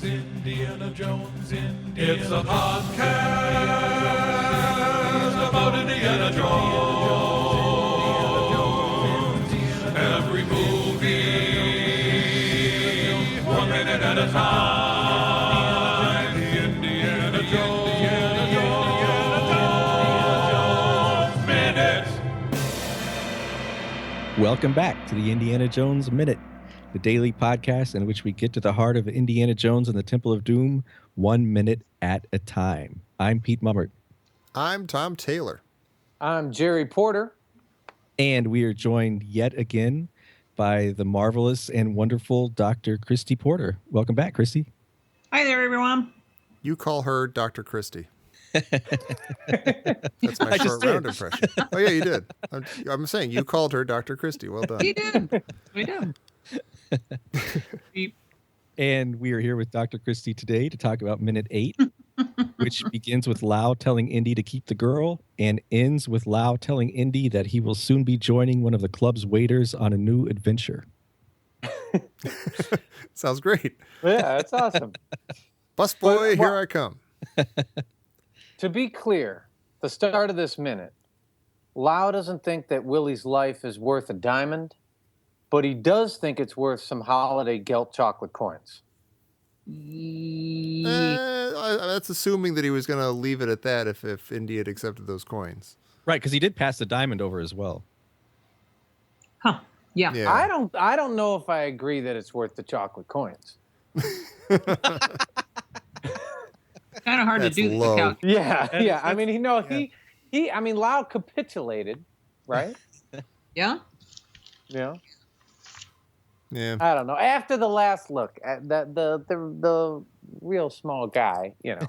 Indiana Jones. It's a podcast about Indiana Jones. Every movie, 1 minute at a time. The Indiana Jones Minute. Welcome back to the Indiana Jones Minute, the daily podcast in which we get to the heart of Indiana Jones and the Temple of Doom 1 minute at a time. I'm Pete Mummert. I'm Tom Taylor. I'm Gerry Porter. And we are joined yet again by the marvelous and wonderful Dr. Christy Porter. Welcome back, Christy. Hi there, everyone. You call her Dr. Christy. That's my short round impression. Oh, yeah, you did. I'm saying you called her Dr. Christy. Well done. We did. We did. And we are here with Dr. Christy today to talk about Minute 8, which begins with Lao telling Indy to keep the girl and ends with Lao telling Indy that he will soon be joining one of the club's waiters on a new adventure. Sounds great. Yeah, that's awesome. Busboy, here I come. To be clear, the start of this minute, Lao doesn't think that Willie's life is worth a diamond, but he does think it's worth some holiday Gelt chocolate coins. That's assuming that he was going to leave it at that if Indy had accepted those coins. Right, because he did pass the diamond over as well. Huh. Yeah. Yeah. I don't know if I agree that it's worth the chocolate coins. Kind of hard That's to do low. the calculation. Yeah. I mean, Lao capitulated, right? Yeah. Yeah. Yeah. I don't know. After the last look, at the real small guy, you know.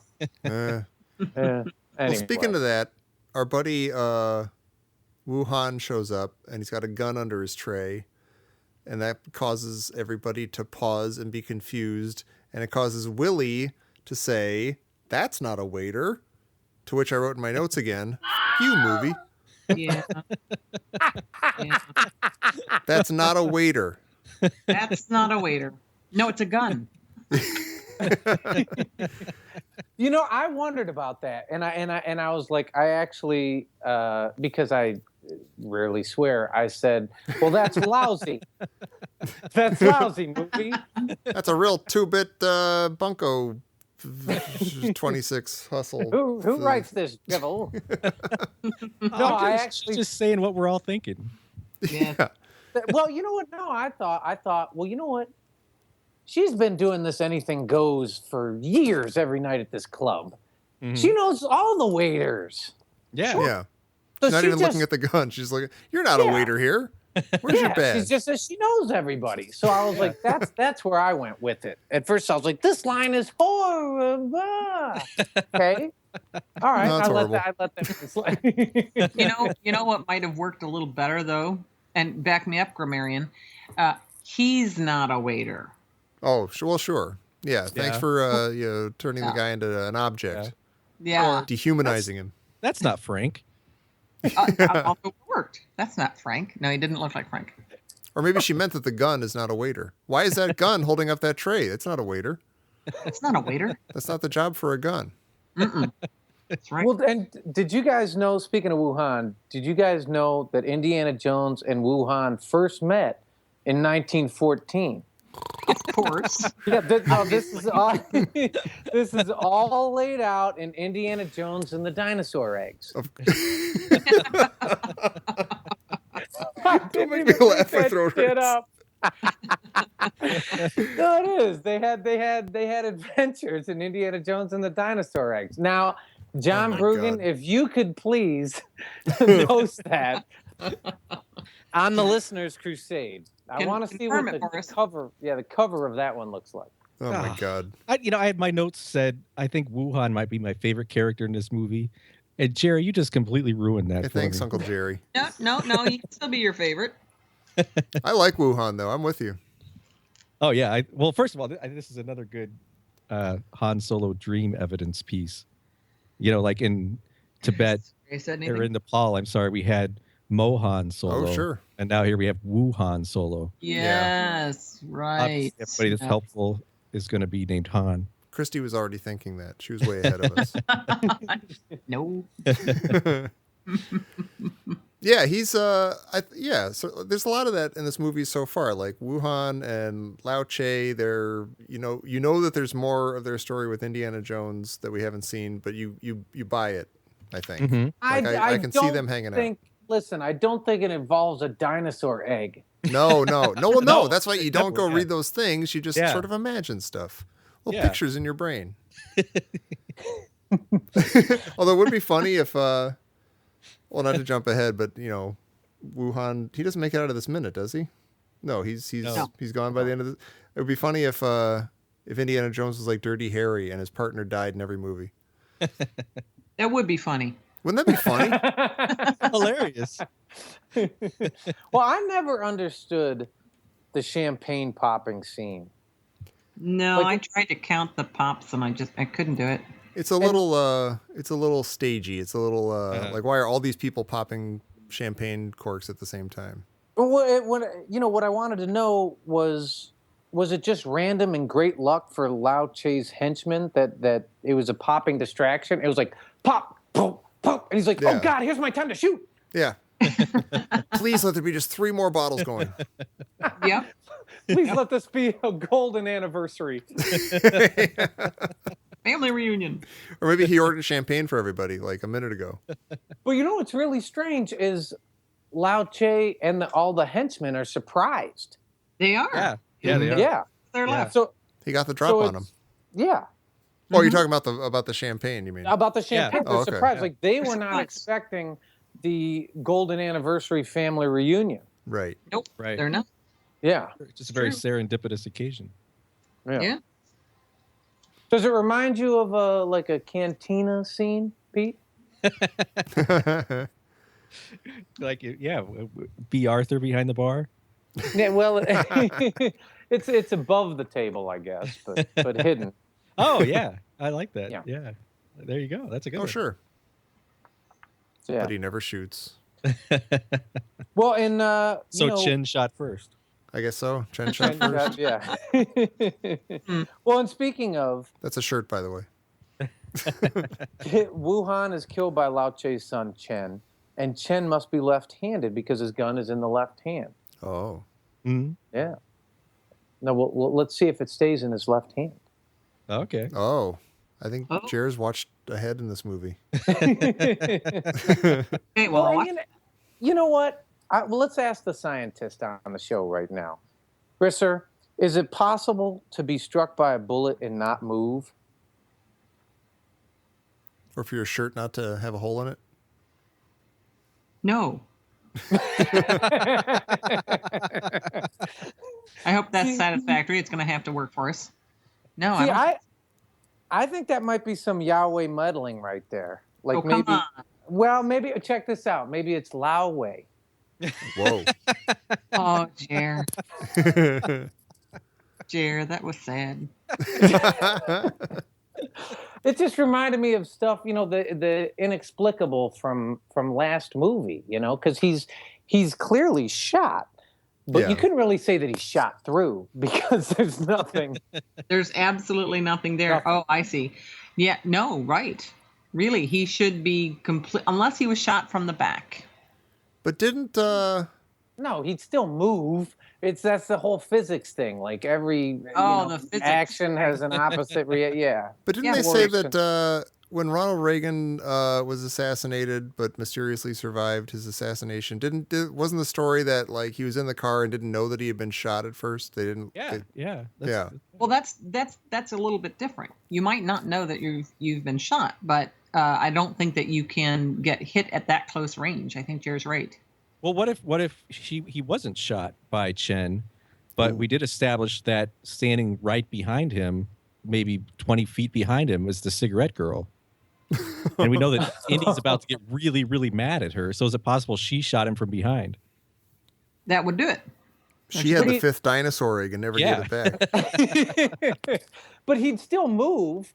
Well, Anyway. speaking of that, our buddy Wuhan shows up, and he's got a gun under his tray, and that causes everybody to pause and be confused, and it causes Willie to say, "That's not a waiter," to which I wrote in my notes again, "You movie. Yeah. Yeah. That's not a waiter." That's not a waiter. No, it's a gun. You know, I wondered about that, and I was like, I actually, because I rarely swear, I said, "Well, that's lousy. That's lousy, movie." That's a real 2-bit bunko 26 hustle. Who writes this, devil? I actually just saying what we're all thinking. Yeah. Well, you know what? No, I thought, well, you know what? She's been doing this anything goes for years every night at this club. Mhm. She knows all the waiters. Yeah. Yeah. So She's not she even just- looking at the gun. She's like, "You're not a Yeah. waiter here. Where's your badge?" She's just she knows everybody. So I was like, that's where I went with it. At first, I was like, this line is horrible. Okay, all right. No, it's I horrible. let that slide. You know what might have worked a little better though, and back me up, grammarian. He's not a waiter. Oh, well, sure. Yeah. Thanks Yeah. for turning the Yeah. guy into an object, Yeah. dehumanizing him. That's not Frank. Also worked. That's not Frank. No, he didn't look like Frank. Or maybe she meant that the gun is not a waiter. Why is that gun holding up that tray? It's not a waiter. That's not a waiter. That's not the job for a gun. Mm-mm. That's right. Well, and did you guys know? Speaking of Wuhan, did you guys know that Indiana Jones and Wuhan first met in 1914? Of course. Yeah, this is all. This is all laid out in Indiana Jones and the Dinosaur Eggs. Don't make me laugh. My throat Get hurts. up. No, it is. They had adventures in Indiana Jones and the Dinosaur Eggs. Now, John Oh my Brugan, God. if you could please post that on the listeners' crusade. I Can want to see confirm what it for us. the cover of that one looks like. Oh my God. I had my notes said I think Wuhan might be my favorite character in this movie. And Gerry, you just completely ruined that. Hey, for thanks, me. Uncle Gerry. No. He can still be your favorite. I like Wuhan though. I'm with you. Oh yeah. Well, first of all, this is another good Han Solo dream evidence piece. Like in Tibet He said or anything? in Nepal. I'm sorry, we had Mohan Solo. Oh, sure. And now here we have Wuhan Solo. Yes, right. Everybody that's helpful. is going to be named Han. Christy was already thinking that. She was way ahead of us. No. Yeah, he's so there's a lot of that in this movie so far. Like Wuhan and Lao Che, they're you know that there's more of their story with Indiana Jones that we haven't seen, but you buy it, I think. Mm-hmm. Like, I can see them hanging out. Listen, I don't think it involves a dinosaur egg. No. Well, no. No, That's why you don't go yeah. read those things. You just Yeah. sort of imagine stuff. Little Yeah. pictures in your brain. Although it would be funny if, well, not to jump ahead, but Wuhan, he doesn't make it out of this minute, does he? No, he's gone by the end of this. It would be funny if Indiana Jones was like Dirty Harry and his partner died in every movie. That would be funny. Wouldn't that be funny? Hilarious. Well, I never understood the champagne popping scene. No, Like, I tried to count the pops and I couldn't do it. It's a little stagey. It's a little like, why are all these people popping champagne corks at the same time? What I wanted to know was it just random and great luck for Lao Che's henchmen that it was a popping distraction? It was like pop, pop, pop, and he's like, Yeah. "Oh God, here's my time to shoot." Yeah. Please let there be just 3 more bottles going. Yep. Please let this be a golden anniversary. Family reunion. Or maybe he ordered champagne for everybody like a minute ago. But what's really strange is Lao Che and all the henchmen are surprised. They are. Yeah, they are. Yeah. They're Yeah. left. So He got the drop on him. yeah. Oh, you're talking about the champagne, you mean? About the champagne, Yeah. they're Oh, okay. surprised. Yeah. Like they were not Surprised. expecting the golden anniversary family reunion. Right. Nope. Right. They're not. Yeah. Just a very serendipitous occasion. Yeah. Does it remind you of a cantina scene, Pete? Like, yeah, B. Arthur behind the bar. Yeah, well, it's above the table, I guess, but hidden. Oh, yeah. I like that. Yeah. Yeah. There you go. That's a good Oh, one. sure. Yeah. But he never shoots. Well, and So Chin shot first. I guess so. Chen shot first. yeah. Well, and speaking of, That's a shirt, by the way. Wuhan is killed by Lao Che's son Chen, and Chen must be left-handed because his gun is in the left hand. Oh. Mm-hmm. Yeah. Now, let's see if it stays in his left hand. Okay. Oh. I think Oh. Jer's watched ahead in this movie. Okay, well, Well, you know what? Let's ask the scientist on the show right now. Grisser, is it possible to be struck by a bullet and not move? Or for your shirt not to have a hole in it. no. I hope that's satisfactory. It's going to have to work for us. No, See, I don't. I think that might be some Yahweh meddling right there. Like Oh, maybe, come well, maybe check this out. Maybe it's Lao Wei. Whoa. Oh, Jer. Jer, that was sad. It just reminded me of stuff, the inexplicable from last movie, because he's clearly shot, but Yeah. you couldn't really say that he's shot through because there's nothing. There's absolutely nothing there. Nothing. Oh, I see. Yeah, no, right. Really, he should be complete unless he was shot from the back. But didn't No, he'd still move. That's the whole physics thing. Like every The physics. action has an opposite yeah. But didn't Yeah, they well, say it's- that when Ronald Reagan was assassinated but mysteriously survived his assassination, wasn't the story that like he was in the car and didn't know that he had been shot at first? They didn't. Yeah. Yeah. Yeah. Well, that's a little bit different. You might not know that you've been shot, but I don't think that you can get hit at that close range. I think Jer's right. Well, what if he wasn't shot by Chen, but we did establish that standing right behind him, maybe 20 feet behind him, was the cigarette girl. And we know that Indy's about to get really, really mad at her. So is it possible she shot him from behind? That would do it. She had the But 5th dinosaur egg and never gave it back. But he'd still move.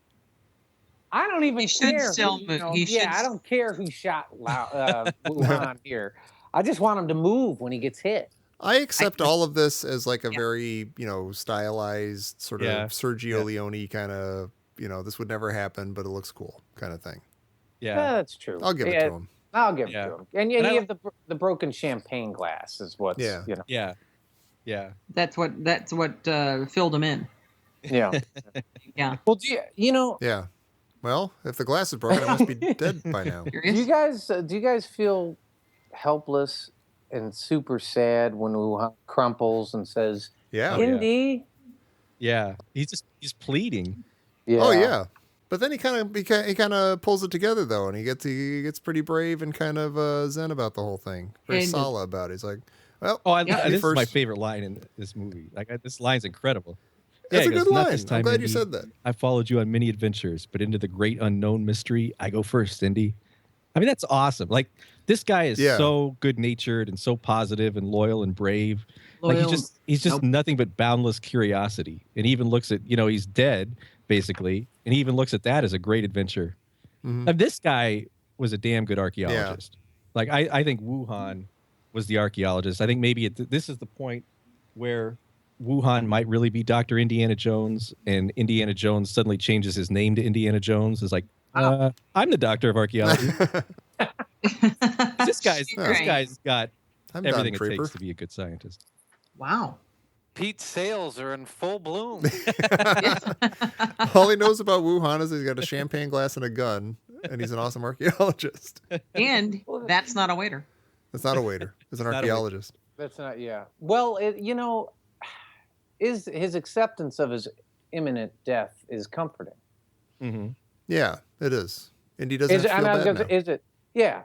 I don't even He should care. still who, move. He should I don't care who shot Wuhan here. I just want him to move when he gets hit. I accept all of this as like a very, stylized sort of Yeah. Sergio Leone kind of, this would never happen, but it looks cool kind of thing. Yeah, Yeah. that's true. I'll give it to him. I'll give Yeah. it to him. And And I you have the broken champagne glass is what's, Yeah. Yeah. Yeah. That's what filled him in. Yeah. Yeah. Well, do you, Yeah. Well, if the glass is broken, it must be dead by now. do you guys feel helpless and super sad when Wuhan crumples and says, Yeah. Oh, yeah. Indy? Yeah. He's pleading. Yeah. Oh yeah. But then he kind of pulls it together though, and he gets pretty brave and kind of zen about the whole thing. Very And- solid about it. He's like, well, Oh, Yeah. this is my First- favorite line in this movie. Like this line's incredible. that's he a goes, good "Not line. this I'm time, glad you Indy. said that. I followed you on many adventures, but into the great unknown mystery, I go first, Indy." I mean, that's awesome. Like this guy is Yeah. so good-natured and so positive and loyal and brave. Like Loyal. he's just Nope. nothing but boundless curiosity. And he even looks at, he's dead basically, and he even looks at that as a great adventure. Mhm. Now, this guy was a damn good archaeologist. Like I think Wuhan was the archaeologist. I think maybe this is the point where Wuhan might really be Dr. Indiana Jones, and Indiana Jones suddenly changes his name to Indiana Jones. Is like, I'm the doctor of archaeology. This guy's got I'm everything done, it Trooper. takes to be a good scientist. Wow. Pete's sales are in full bloom. All he knows about Wuhan is he's got a champagne glass and a gun, and he's an awesome archaeologist. And that's not a waiter. It's not a waiter. It's an Not a waiter. archaeologist. That's not, yeah. Well, is his acceptance of his imminent death is comforting. Mm-hmm. Yeah, it is. And he doesn't feel bad now. Is it? Yeah.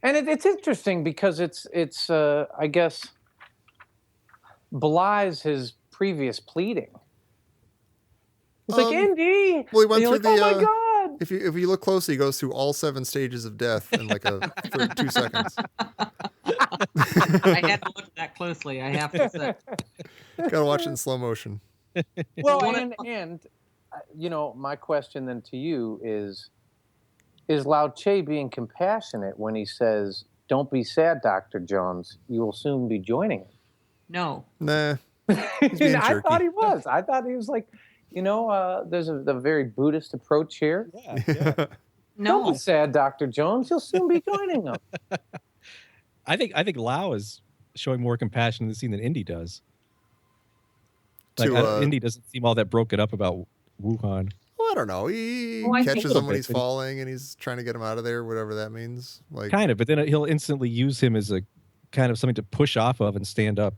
And it's interesting because it's I guess belies his previous pleading. He's like, Indy. Well, he went and through you're like, the. oh my God. If you look closely, he goes through all 7 stages of death in like 2 seconds. I had to look at that closely, I have to say. Gotta watch it in slow motion. Well, One- and my question then to you is Lao Che being compassionate when he says, "Don't be sad, Dr. Jones. You will soon be joining him." No. Nah. being I jerky. thought he was. I thought he was like, there's a very Buddhist approach here. Yeah. Don't No. be sad, Dr. Jones. You'll soon be joining them. I think Lao is showing more compassion in the scene than Indy does. Like Indy doesn't seem all that broken up about Wuhan. Well, I don't know. He Well, I think- catches him when bit, he's but- falling, and he's trying to get him out of there, whatever that means. Like, Kind of, but then he'll instantly use him as a kind of something to push off of and stand up.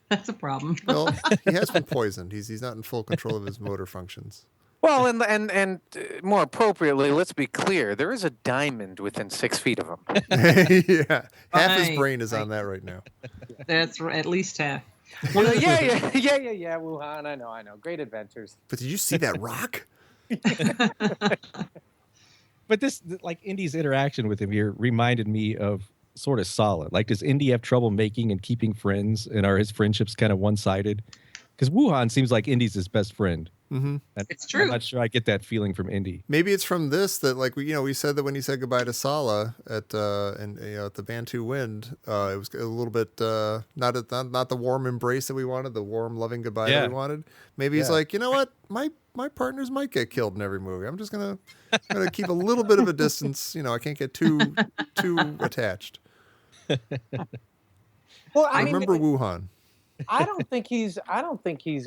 That's a problem. well, he has been poisoned. He's not in full control of his motor functions. Well, and more appropriately, let's be clear. There is a diamond within 6 feet of him. Yeah, half his Right, brain is right. on that right now. That's at least half. Yeah, Wuhan. I know. Great adventures. But did you see that rock? But like Indy's interaction with him here reminded me of sort of Solid. Like, does Indy have trouble making and keeping friends, and are his friendships kind of one-sided? Because Wuhan seems like Indy's his best friend. Mm-hmm. It's true. I'm not sure I get that feeling from Indy. Maybe it's from this that, like, we said that when he said goodbye to Sala at the Bantu Wind, it was a little bit not the warm embrace that we wanted, the warm loving goodbye that we wanted. Maybe he's like, you know what, my partners might get killed in every movie. I'm just gonna keep a little bit of a distance. I can't get too attached. Well, I remember Wuhan. I don't think he's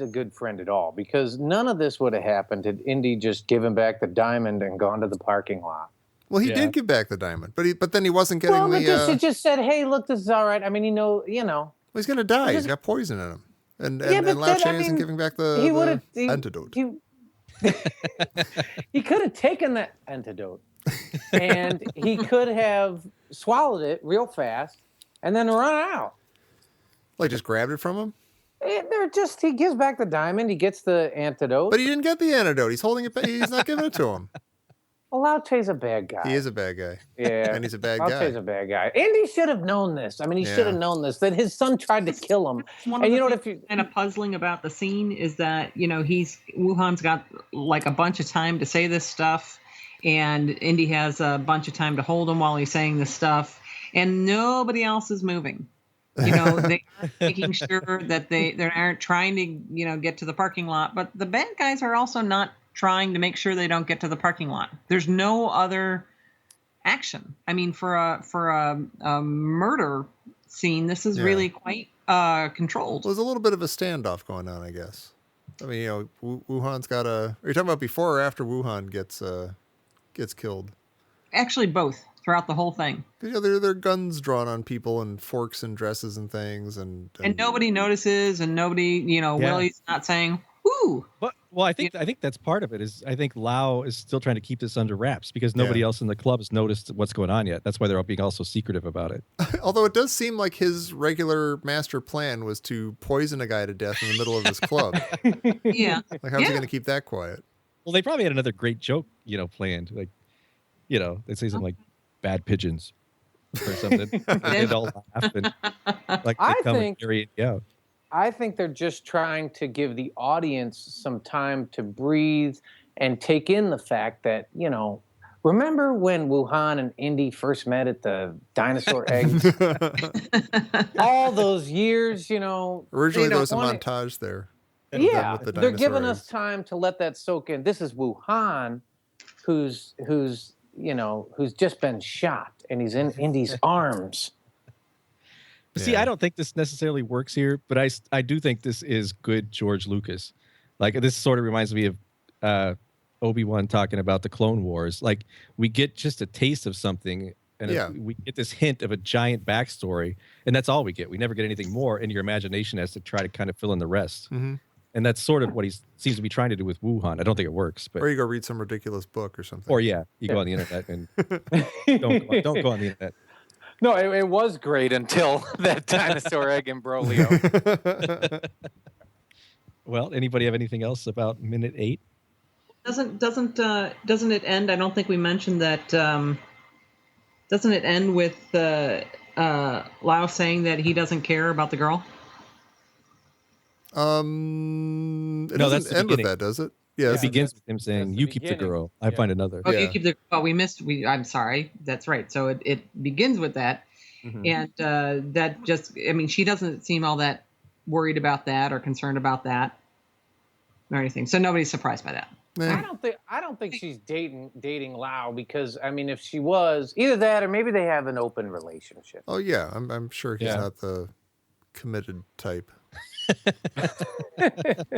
a good friend at all, because none of this would have happened had Indy just given back the diamond and gone to the parking lot. Well, he Yeah. did give back the diamond, but then he wasn't getting Well, the. he just said, "Hey, look, this is all right." I mean, Well, he's gonna die. He's got poison in him, and Yeah, but Lao Che then, I isn't mean, giving back he the would've- antidote. He could have taken that antidote, and he could have swallowed it real fast, and then run out. Like, just grabbed it from him. He gives back the diamond. He gets the antidote. But he didn't get the antidote. He's holding it back. He's not giving it to him. Well, Lao Che's a bad guy. He is a bad guy. Yeah, And he's a bad Lao guy. Che's a bad guy. Andy should have known this. I mean, he should have known this, that his son tried to kill him. One And of you know the what? things kind of puzzling about the scene is that Wuhan's got like a bunch of time to say this stuff, and Indy has a bunch of time to hold him while he's saying this stuff, and nobody else is moving. You know, they are making sure that they aren't trying to, you know, get to the parking lot. But the bad guys are also not trying to make sure they don't get to the parking lot. There's no other action. I mean, for a murder scene, this is really quite controlled. Well, there's a little bit of a standoff going on, I guess. I mean, you know, Wuhan's got a. Are you talking about before or after Wuhan gets killed? Actually, both throughout the whole thing. You know, there are guns drawn on people and forks and dresses and things, and nobody notices, and nobody, you know, Willie's not saying, "Ooh." But I think that's part of it. Is I think Lao is still trying to keep this under wraps because nobody else in the club has noticed what's going on yet. That's why they're all being also secretive about it. Although it does seem like his regular master plan was to poison a guy to death in the middle of his club. Yeah. Like, how's he going to keep that quiet? Well, they probably had another great joke, you know, planned. Like, you know, they'd say something like "bad pigeons" or something. They'd all laugh and like they come and carry it out. I think they're just trying to give the audience some time to breathe and take in the fact that, you know, remember when Wuhan and Indy first met at the dinosaur eggs? All those years, you know. Originally, there was a montage there. Yeah, with the they're giving dinosaur us time to let that soak in. This is Wuhan, who's just been shot, and he's in Indy's arms. See, I don't think this necessarily works here, but I do think this is good George Lucas. Like, this sort of reminds me of Obi-Wan talking about the Clone Wars. Like, we get just a taste of something, and we get this hint of a giant backstory, and that's all we get. We never get anything more, and your imagination has to try to kind of fill in the rest. Mm-hmm. And that's sort of what he seems to be trying to do with Wuhan. I don't think it works. But or you go read some ridiculous book or something. Or you go on the internet and don't go on the internet. No, it was great until that dinosaur egg imbroglio. Well, anybody have anything else about minute 8? Doesn't it end? I don't think we mentioned that. Doesn't it end with Lao saying that he doesn't care about the girl? It doesn't end with that, does it? Yeah, it begins with him saying, "You keep the girl. I find another." Oh, you keep the. Oh, I'm sorry. That's right. So it begins with that, and that just. I mean, she doesn't seem all that worried about that or concerned about that or anything. So nobody's surprised by that. I don't think she's dating Lao because I mean, if she was, either that or maybe they have an open relationship. Oh yeah, I'm sure he's not the committed type.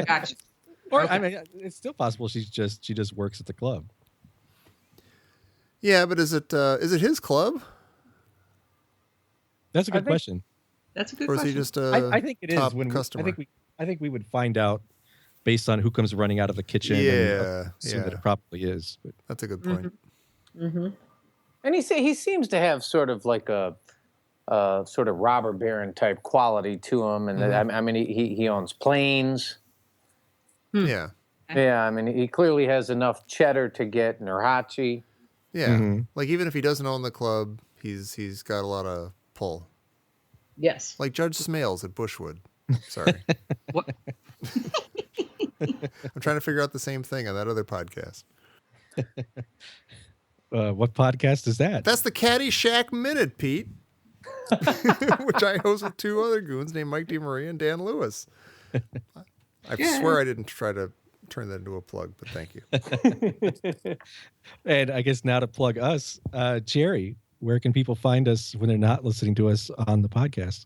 Gotcha. Or I mean, it's still possible she just works at the club. Yeah, but is it his club? That's a good question. That's a good or question. Or is he just I think it is when customer? I think we would find out based on who comes running out of the kitchen. And assume that it probably is. But. That's a good point. Mm-hmm. And he seems to have sort of like a sort of robber baron type quality to him, and I mean he owns planes. Yeah. Yeah, I mean he clearly has enough cheddar to get Nurhachi. Yeah, like even if he doesn't own the club, he's got a lot of pull. Yes. Like Judge Smales at Bushwood. Sorry. What? I'm trying to figure out the same thing on that other podcast. What podcast is that? That's the Caddyshack Minute, Pete. Which I host with 2 other goons named Mike DeMaria and Dan Lewis. I swear I didn't try to turn that into a plug, but thank you. And I guess now to plug us, Gerry, where can people find us when they're not listening to us on the podcast?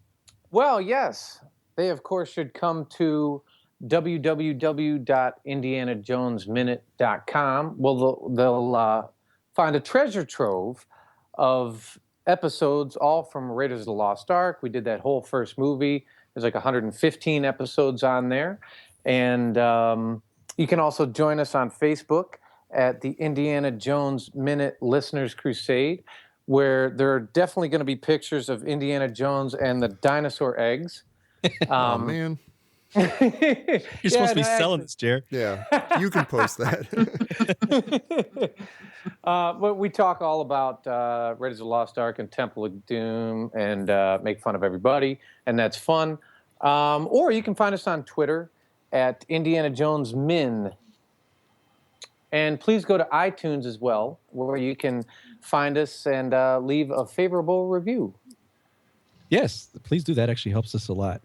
Well, yes. They, of course, should come to www.indianajonesminute.com. Well, they'll find a treasure trove of episodes, all from Raiders of the Lost Ark. We did that whole first movie. There's like 115 episodes on there. And you can also join us on Facebook at the Indiana Jones Minute Listeners Crusade, where there are definitely going to be pictures of Indiana Jones and the dinosaur eggs. Oh, man. You're supposed to be selling this, Gerry. Yeah, you can post that. But we talk all about Raiders of the Lost Ark and Temple of Doom and make fun of everybody, and that's fun. Or you can find us on Twitter at Indiana Jones Min. And please go to iTunes as well, where you can find us and leave a favorable review. Yes, please do. That actually helps us a lot.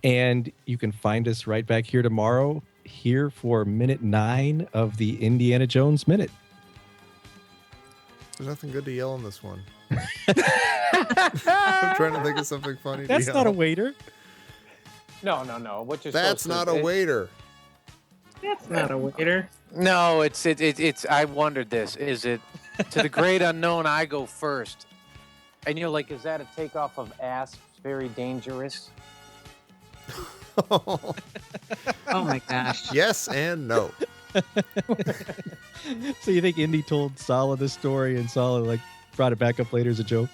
And you can find us right back here tomorrow, here for minute 9 of the Indiana Jones Minute. There's nothing good to yell in this one. I'm trying to think of something funny That's to yell. not a waiter. No. What you're That's supposed not to a waiter. That's not a waiter. No, it's. I wondered this. Is it to the great unknown? I go first, and you're like, is that a takeoff of ass? Very dangerous. Oh my gosh. Yes and no. So you think Indy told Sala this story and Sala like brought it back up later as a joke?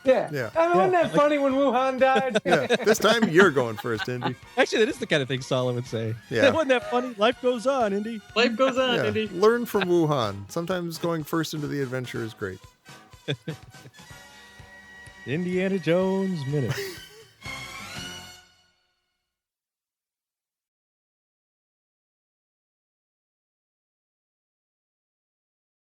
Yeah. Yeah. Wasn't that funny when Wuhan died? Yeah. This time you're going first, Indy. Actually, that is the kind of thing Sala would say. Yeah. Wasn't that funny? Life goes on, Indy. Life goes on, Yeah. Indy. Learn from Wuhan. Sometimes going first into the adventure is great. Indiana Jones Minute.